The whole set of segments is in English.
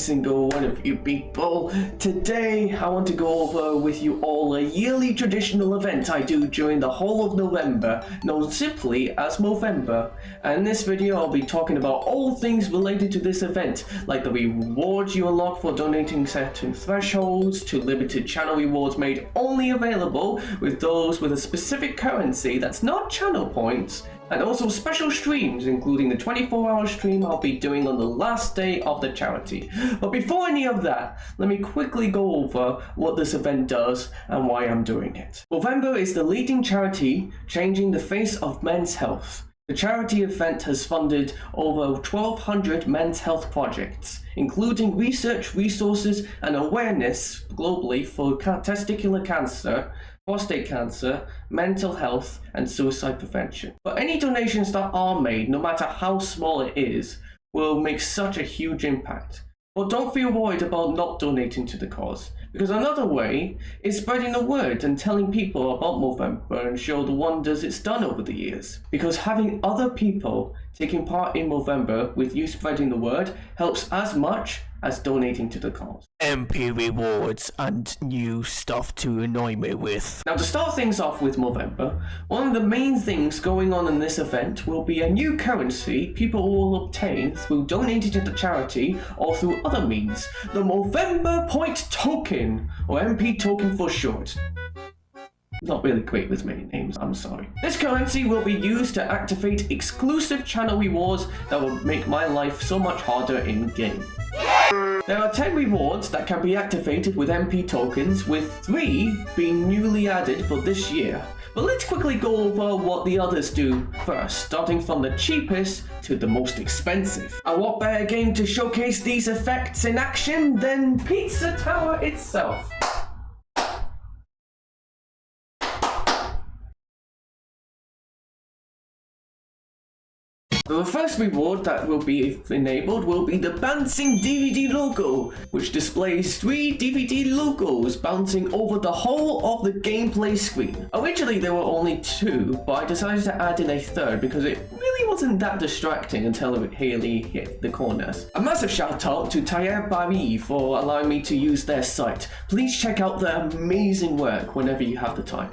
single one of you people. Today I want to go over with you all a yearly traditional event I do during the whole of November, known simply as Movember. And in this video I'll be talking about all things related to this event, like the rewards you unlock for donating certain thresholds, to limited channel rewards made only available with those with a specific currency that's not channel points, and also special streams, including the 24-hour stream I'll be doing on the last day of the charity. But before any of that, let me quickly go over what this event does and why I'm doing it. Movember is the leading charity changing the face of men's health. The charity event has funded over 1,200 men's health projects, including research, resources, and awareness globally for testicular cancer, prostate cancer, mental health, and suicide prevention. But any donations that are made, no matter how small it is, will make such a huge impact. But don't feel worried about not donating to the cause, because another way is spreading the word and telling people about Movember and show the wonders it's done over the years. Because having other people taking part in Movember with you spreading the word helps as much as donating to the cause. MP rewards and new stuff to annoy me with. Now, to start things off with Movember, one of the main things going on in this event will be a new currency people will obtain through donating to the charity or through other means, the Movember Point Token, or MP Token for short. Not really great with many names, I'm sorry. This currency will be used to activate exclusive channel rewards that will make my life so much harder in game. There are 10 rewards that can be activated with MP tokens, with 3 being newly added for this year. But let's quickly go over what the others do first, starting from the cheapest to the most expensive. And what better game to showcase these effects in action than Pizza Tower itself? The first reward that will be enabled will be the bouncing DVD logo, which displays 3 DVD logos bouncing over the whole of the gameplay screen. Originally there were only 2, but I decided to add in a third because it really wasn't that distracting until it really hit the corners. A massive shout out to Tayer Bari for allowing me to use their site. Please check out their amazing work whenever you have the time.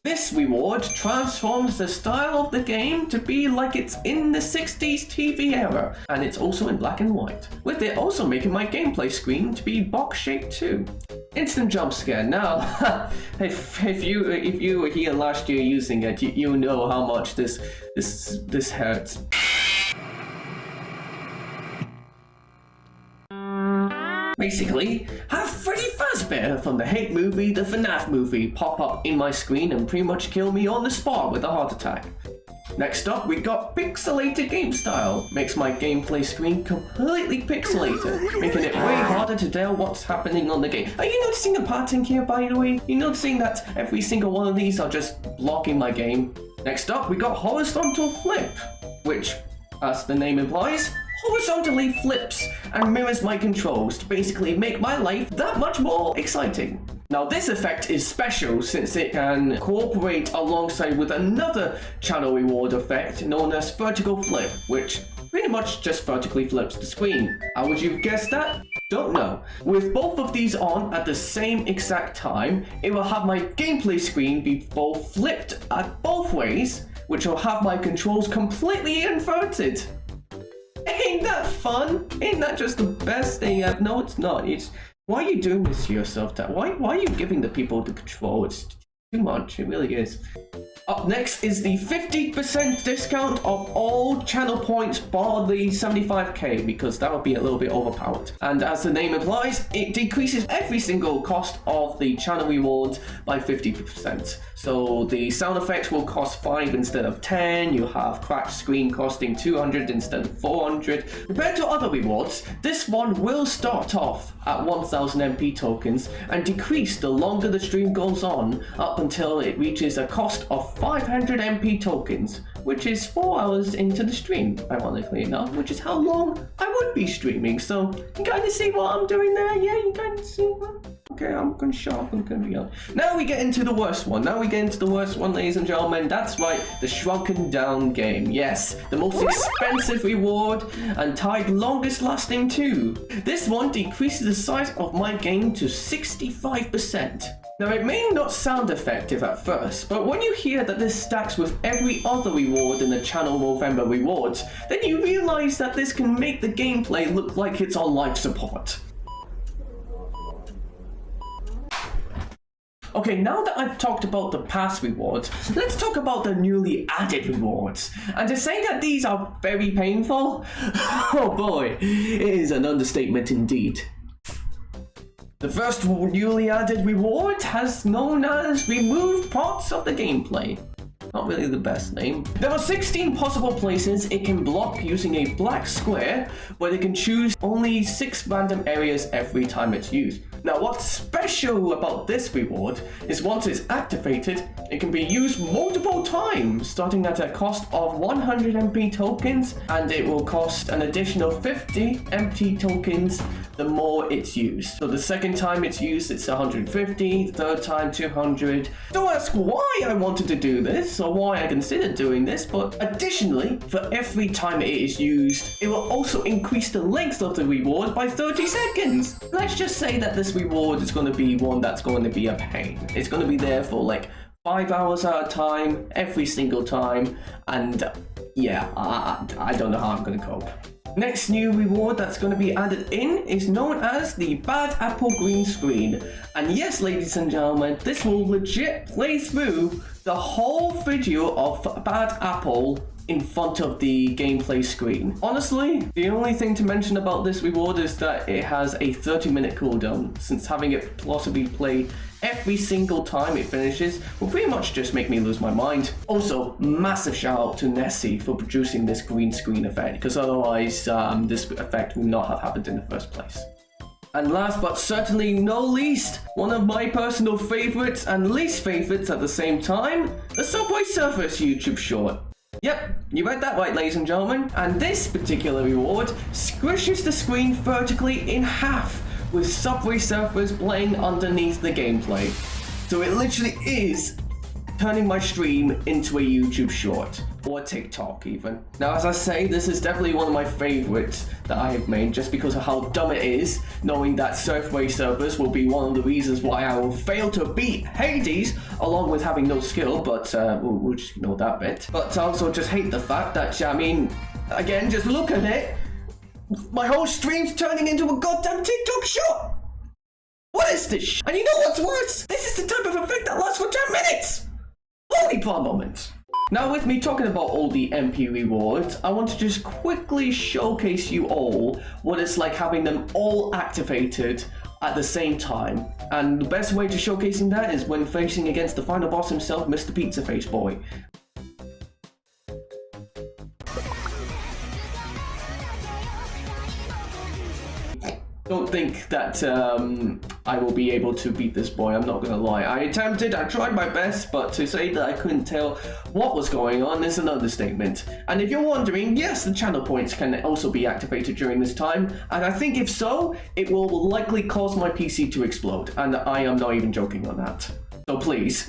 This reward transforms the style of the game to be like it's in the 60s TV era, and it's also in black and white, with it also making my gameplay screen to be box shaped too. Instant jump scare. Now, if you were here last year using it, you know how much this hurts. Basically, have Freddy Fazbear from the Hate movie, the FNAF movie, pop up in my screen and pretty much kill me on the spot with a heart attack. Next up, we got pixelated game style. Makes my gameplay screen completely pixelated, making it way harder to tell what's happening on the game. Are you noticing a pattern here, by the way? You noticing that every single one of these are just blocking my game? Next up, we got horizontal flip, which, as the name implies, horizontally flips and mirrors my controls to basically make my life that much more exciting. Now, this effect is special since it can cooperate alongside with another channel reward effect known as vertical flip, which pretty much just vertically flips the screen. How would you have guessed that? Don't know. With both of these on at the same exact time, it will have my gameplay screen be both flipped at both ways, which will have my controls completely inverted. Ain't that fun? Ain't that just the best thing ever? No, it's not. Why are you doing this to yourself, Dad? Why are you giving the people the control? It's too much. It really is. Up next is the 50% discount of all channel points bar the 75k, because that would be a little bit overpowered. And as the name implies, it decreases every single cost of the channel rewards by 50%. So the sound effects will cost 5 instead of 10, you have cracked screen costing 200 instead of 400. Compared to other rewards, this one will start off at 1000 MP tokens and decrease the longer the stream goes on, up until it reaches a cost of 500 MP tokens, which is 4 hours into the stream, ironically enough, which is how long I would be streaming. So you kind of see what I'm doing there? Yeah, you kind of see what? Okay, I'm gonna shut up. Now we get into the worst one. Ladies and gentlemen. That's right, the shrunken down game. Yes, the most expensive reward and tied longest lasting too. This one decreases the size of my game to 65%. Now, it may not sound effective at first, but when you hear that this stacks with every other reward in the channel Movember rewards, then you realize that this can make the gameplay look like it's on life support. Okay, now that I've talked about the past rewards, let's talk about the newly added rewards. And to say that these are very painful, oh boy, it is an understatement indeed. The first newly added reward has known as removed parts of the gameplay. Not really the best name. There are 16 possible places it can block using a black square, where they can choose only 6 random areas every time it's used. Now, what's special about this reward is once it's activated, it can be used multiple times, starting at a cost of 100 MP tokens, and it will cost an additional 50 MP tokens the more it's used. So the second time it's used, it's 150, the third time 200. Don't ask why I wanted to do this, or why I considered doing this, but additionally, for every time it is used, it will also increase the length of the reward by 30 seconds. Let's just say that this reward is going to be one that's going to be a pain. It's going to be there for like 5 hours at a time, every single time, and yeah, I don't know how I'm going to cope. Next new reward that's going to be added in is known as the Bad Apple Green Screen. And yes, ladies and gentlemen, this will legit play through the whole video of Bad Apple in front of the gameplay screen. Honestly, the only thing to mention about this reward is that it has a 30-minute cooldown, since having it possibly play every single time it finishes will pretty much just make me lose my mind. Also, massive shout out to Nessie for producing this green screen effect, because otherwise this effect would not have happened in the first place. And last but certainly no least, one of my personal favorites and least favorites at the same time, the Subway Surfers YouTube short. Yep, you read that right, ladies and gentlemen. And this particular reward squishes the screen vertically in half, with Subway Surfers playing underneath the gameplay. So it literally is turning my stream into a YouTube short, or TikTok even. Now, as I say, this is definitely one of my favorites that I have made, just because of how dumb it is, knowing that Subway Surfers will be one of the reasons why I will fail to beat Hades, along with having no skill, but we'll just ignore that bit. But I also just hate the fact that, I mean, again, just look at it, my whole stream's turning into a goddamn TikTok short! What is this? And you know what's worse? This is the type of effect that lasts for 10 minutes! Holy plot moment! Now, with me talking about all the MP rewards, I want to just quickly showcase you all what it's like having them all activated at the same time. And the best way to showcasing that is when facing against the final boss himself, Mr. Pizza Face Boy. Don't think that I will be able to beat this boy, I'm not gonna lie. I tried my best, but to say that I couldn't tell what was going on is an understatement. And if you're wondering, yes, the channel points can also be activated during this time, and I think if so, it will likely cause my PC to explode, and I am not even joking on that. So please.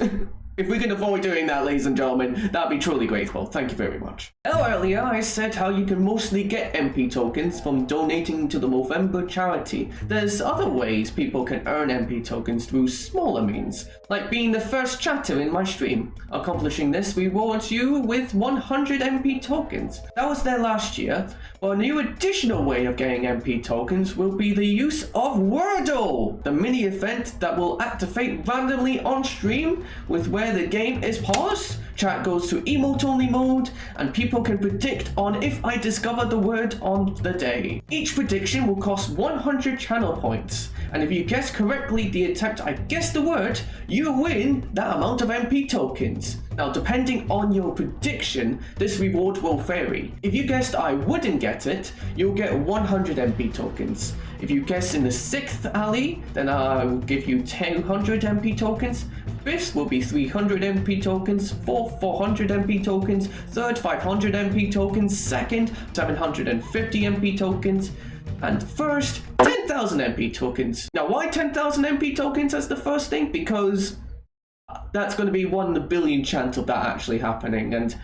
If we can avoid doing that, ladies and gentlemen, that'd be truly grateful. Thank you very much. Now, earlier I said how you can mostly get MP tokens from donating to the Movember charity. There's other ways people can earn MP tokens through smaller means, like being the first chatter in my stream. Accomplishing this rewards you with 100 MP tokens. That was there last year, but a new additional way of getting MP tokens will be the use of Wordle, the mini event that will activate randomly on stream with where the game is paused, chat goes to emote only mode, and people can predict on if I discover the word on the day. Each prediction will cost 100 channel points, and if you guess correctly the attempt I guess the word, you win that amount of MP tokens. Now, depending on your prediction, this reward will vary. If you guessed I wouldn't get it, you'll get 100 MP tokens. If you guess in the 6th alley, then I will give you 200 MP tokens. 5th will be 300 MP tokens, 4th 400 MP tokens, 3rd 500 MP tokens, 2nd 750 MP tokens, and 1st 10,000 10,000 MP tokens. Now, why 10,000 MP tokens as the first thing? Because that's going to be 1 in a billion chance of that actually happening, and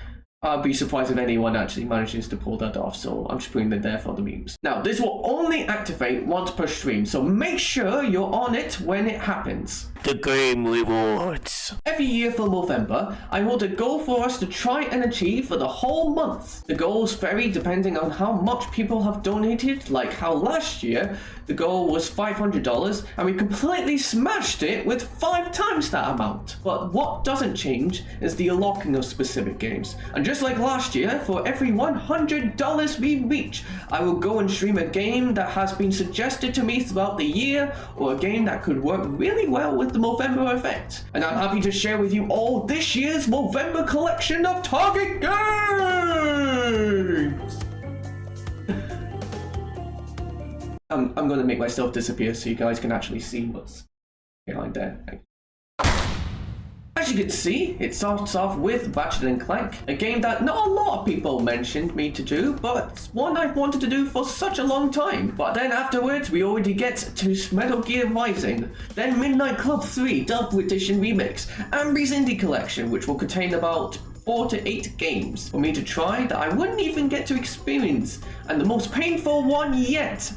I'd be surprised if anyone actually manages to pull that off, so I'm just putting it there for the memes. Now, this will only activate once per stream, so make sure you're on it when it happens. The game rewards. Every year for Movember, I hold a goal for us to try and achieve for the whole month. The goals vary depending on how much people have donated, like how last year the goal was $500 and we completely smashed it with 5 times that amount. But what doesn't change is the unlocking of specific games. And just like last year, for every $100 we reach, I will go and stream a game that has been suggested to me throughout the year, or a game that could work really well with the Movember event. And I'm happy to share with you all this year's Movember collection of target games! I'm gonna make myself disappear so you guys can actually see what's behind there. As you can see, it starts off with Ratchet & Clank, a game that not a lot of people mentioned me to do, but one I've wanted to do for such a long time. But then afterwards, we already get to Metal Gear Rising, then Midnight Club 3 Double Edition Remix, and Ambi's Indie Collection, which will contain about 4 to 8 games for me to try that I wouldn't even get to experience, and the most painful one yet,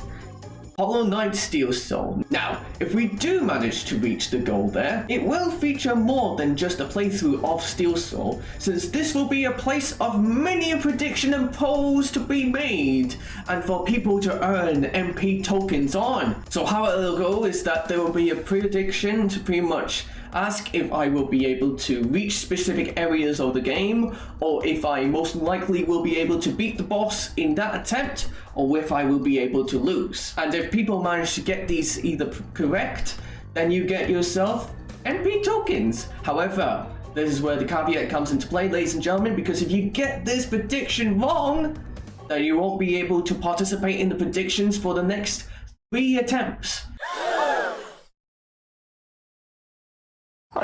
Hollow Knight Steel Soul. Now, if we do manage to reach the goal there, it will feature more than just a playthrough of Steel Soul, since this will be a place of many a prediction and polls to be made, and for people to earn MP tokens on. So how it'll go is that there will be a prediction to pretty much ask if I will be able to reach specific areas of the game, or if I most likely will be able to beat the boss in that attempt, or if I will be able to lose. And if people manage to get these either correct, then you get yourself MP tokens. However, this is where the caveat comes into play, ladies and gentlemen, because if you get this prediction wrong, then you won't be able to participate in the predictions for the next 3 attempts.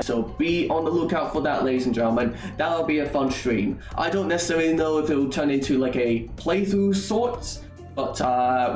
So be on the lookout for that, ladies and gentlemen. That'll be a fun stream. I don't necessarily know if it will turn into like a playthrough sorts, but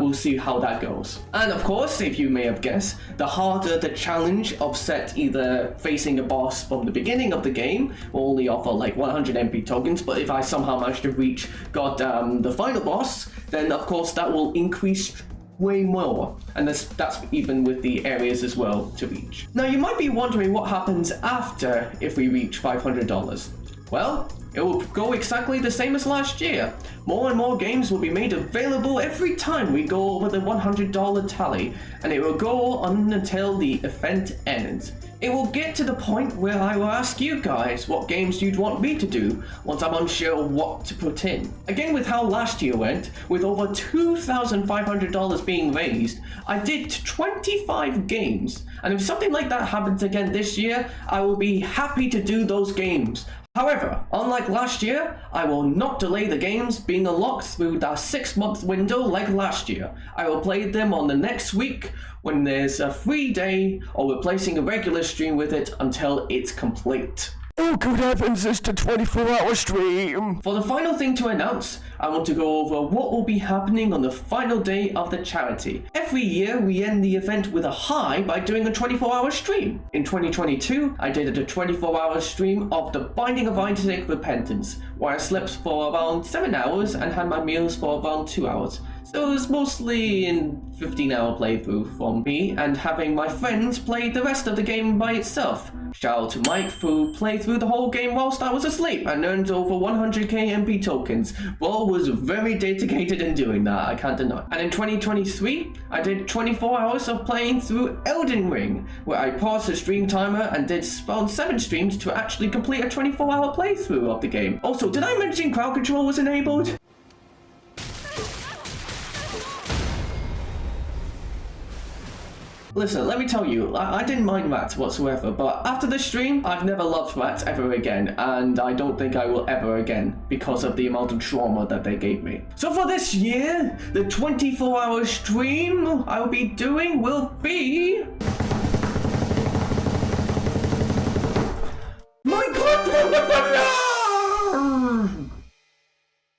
we'll see how that goes. And of course, if you may have guessed, the harder the challenge of set either facing a boss from the beginning of the game will only offer like 100 MP tokens, but if I somehow manage to reach the final boss, then of course that will increase way more, and that's even with the areas as well to reach. Now you might be wondering what happens after if we reach $500. Well, it will go exactly the same as last year. More and more games will be made available every time we go over the $100 tally, and it will go on until the event ends. It will get to the point where I will ask you guys what games you'd want me to do once I'm unsure what to put in. Again, with how last year went, with over $2,500 being raised, I did 25 games, and if something like that happens again this year, I will be happy to do those games. However, unlike last year, I will not delay the games being unlocked through that 6-month window like last year. I will play them on the next week when there's a free day, or replacing a regular stream with it until it's complete. Oh good heavens, it's a 24-hour stream! For the final thing to announce, I want to go over what will be happening on the final day of the charity. Every year we end the event with a high by doing a 24-hour stream. In 2022, I did a 24-hour stream of The Binding of Isaac Repentance, where I slept for around 7 hours and had my meals for around 2 hours. So it was mostly in 15-hour playthrough from me and having my friends play the rest of the game by itself. Shout out to Mike who played through the whole game whilst I was asleep and earned over 100k MP tokens. Bro was very dedicated in doing that, I can't deny. And in 2023, I did 24 hours of playing through Elden Ring, where I paused the stream timer and did around 7 streams to actually complete a 24-hour playthrough of the game. Also, did I mention crowd control was enabled? Listen, let me tell you, I didn't mind rats whatsoever, but after this stream, I've never loved rats ever again, and I don't think I will ever again because of the amount of trauma that they gave me. So for this year, the 24-hour stream I will be doing will be... my God!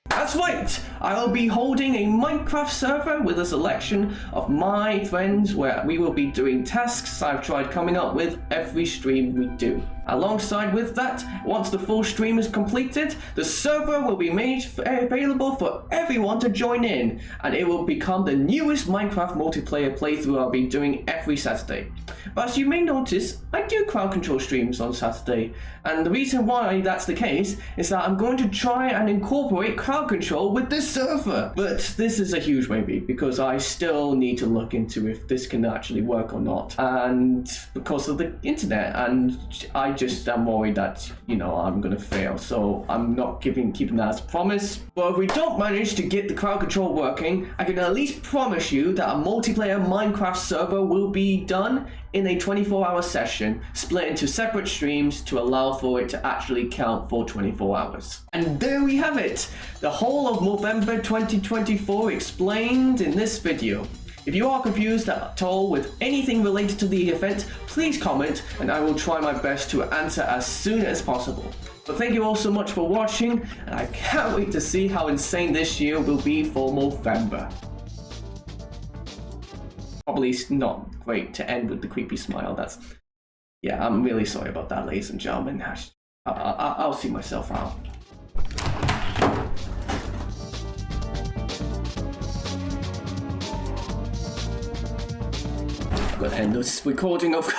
That's right! I will be holding a Minecraft server with a selection of my friends where we will be doing tasks I've tried coming up with every stream we do. Alongside with that, once the full stream is completed, the server will be made available for everyone to join in, and it will become the newest Minecraft multiplayer playthrough I'll be doing every Saturday. But as you may notice, I do crowd control streams on Saturday, and the reason why that's the case is that I'm going to try and incorporate crowd control with this server. But this is a huge maybe, because I still need to look into if this can actually work or not, and because of the internet, and I just am worried that, you know, I'm gonna fail, so I'm not keeping that as a promise. But if we don't manage to get the crowd control working, I can at least promise you that a multiplayer Minecraft server will be done in a 24-hour session, split into separate streams to allow for it to actually count for 24 hours. And there we have it, the whole of Movember 2024 explained in this video. If you are confused at all with anything related to the event, please comment and I will try my best to answer as soon as possible. But thank you all so much for watching, and I can't wait to see how insane this year will be for Movember. Probably not great to end with the creepy smile. Yeah, I'm really sorry about that, ladies and gentlemen. I'll see myself out. I'm gonna end this recording of